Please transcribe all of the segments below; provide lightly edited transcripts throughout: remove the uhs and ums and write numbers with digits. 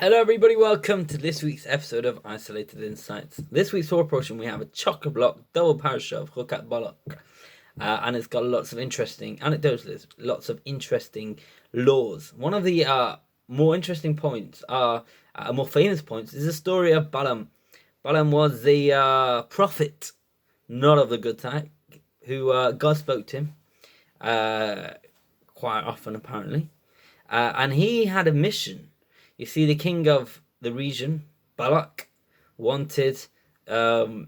Hello, everybody. Welcome to this week's episode of Isolated Insights. This week's Torah portion, we have a chock-a-block double parasha of Chukat Balak, and it's got lots of interesting anecdotes, lots of interesting laws. One of the more interesting points, more famous points, is the story of Balaam. Balaam was the prophet, not of the good type, who God spoke to him quite often, apparently, and he had a mission. You see, the king of the region, Balak, wanted to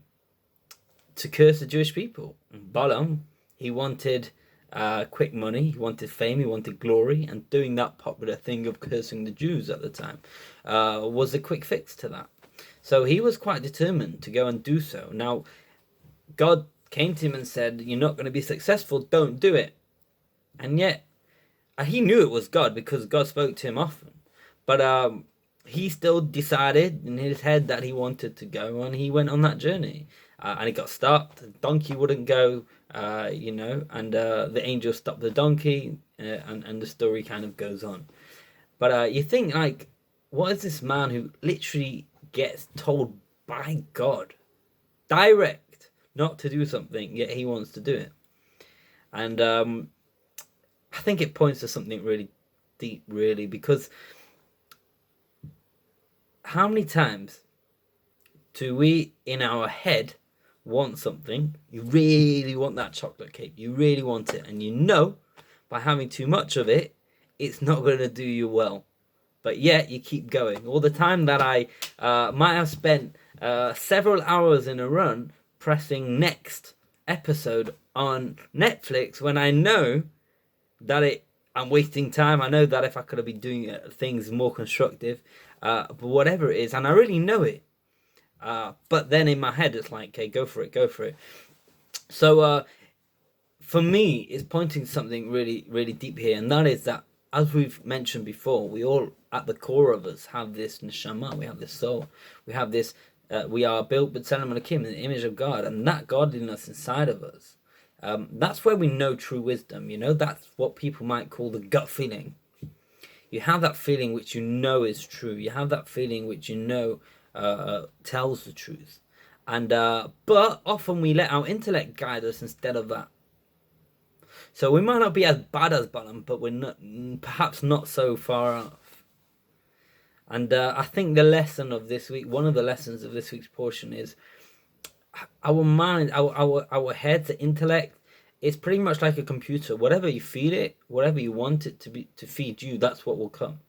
curse the Jewish people. Balaam, he wanted quick money, he wanted fame, he wanted glory, and doing that popular thing of cursing the Jews at the time was a quick fix to that. So he was quite determined to go and do so. Now, God came to him and said, "You're not going to be successful, don't do it." And yet, he knew it was God because God spoke to him often. But he still decided in his head that he wanted to go, and he went on that journey. And he got stopped. The donkey wouldn't go, and the angel stopped the donkey, and the story kind of goes on. But you think, like, what is this man who literally gets told by God, direct, not to do something, yet he wants to do it? And I think it points to something really deep, really, because how many times do we, in our head, want something? You really want that chocolate cake. You really want it. And you know, by having too much of it, it's not going to do you well. But yet, you keep going. All the time that I might have spent several hours in a run pressing next episode on Netflix when I know that I'm wasting time. I know that if I could have been doing things more constructive, but whatever it is, and I really know it. But then in my head, it's like, okay, go for it, go for it. So for me, it's pointing to something really, really deep here, and that is that, as we've mentioned before, we all, at the core of us, have this neshama, we have this soul, we have this, we are built b'tselem Elokim, in the image of God, and that godliness inside of us. That's where we know true wisdom, that's what people might call the gut feeling. You have that feeling which you know is true. You have that feeling which you know tells the truth. And but often we let our intellect guide us instead of that. So we might not be as bad as Balaam, but we're not, perhaps not so far off. And I think the lesson of this week, one of the lessons of this week's portion is our mind, our head, the intellect, it's pretty much like a computer. Whatever you feed it, whatever you want it to feed you, that's what will come.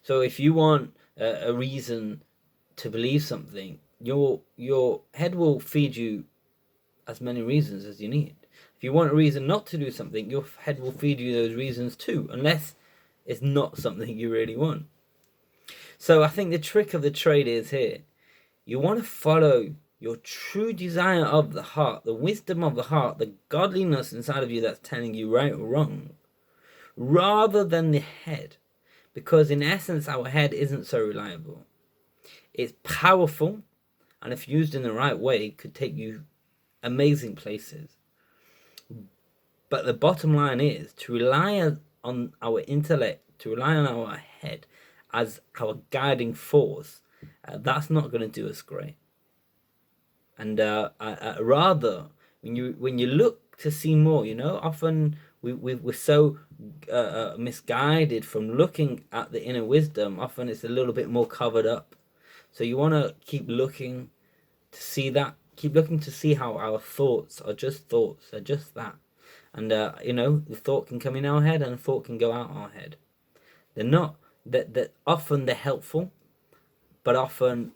So if you want a reason to believe something, your head will feed you as many reasons as you need. If you want a reason not to do something, your head will feed you those reasons too, unless it's not something you really want. So I think the trick of the trade is here. You want to follow your true desire of the heart, the wisdom of the heart, the godliness inside of you that's telling you right or wrong, rather than the head. Because in essence, our head isn't so reliable. It's powerful, and if used in the right way, it could take you amazing places. But the bottom line is to rely on our intellect, to rely on our head as our guiding force. That's not going to do us great. And rather, when you look to see more, often we're so misguided from looking at the inner wisdom. Often it's a little bit more covered up. So you want to keep looking to see that. Keep looking to see how our thoughts are just that. And the thought can come in our head and the thought can go out our head. They're not that often they're helpful, but often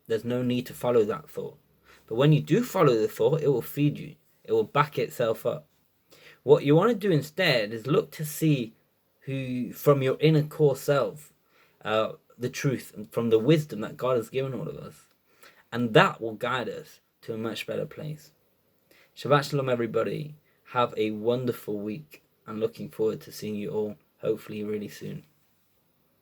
there's no need to follow that thought. But when you do follow the thought, it will feed you. It will back itself up. What you want to do instead is look to see who, from your inner core self, the truth, and from the wisdom that God has given all of us. And that will guide us to a much better place. Shabbat Shalom, everybody. Have a wonderful week. I'm looking forward to seeing you all, hopefully really soon.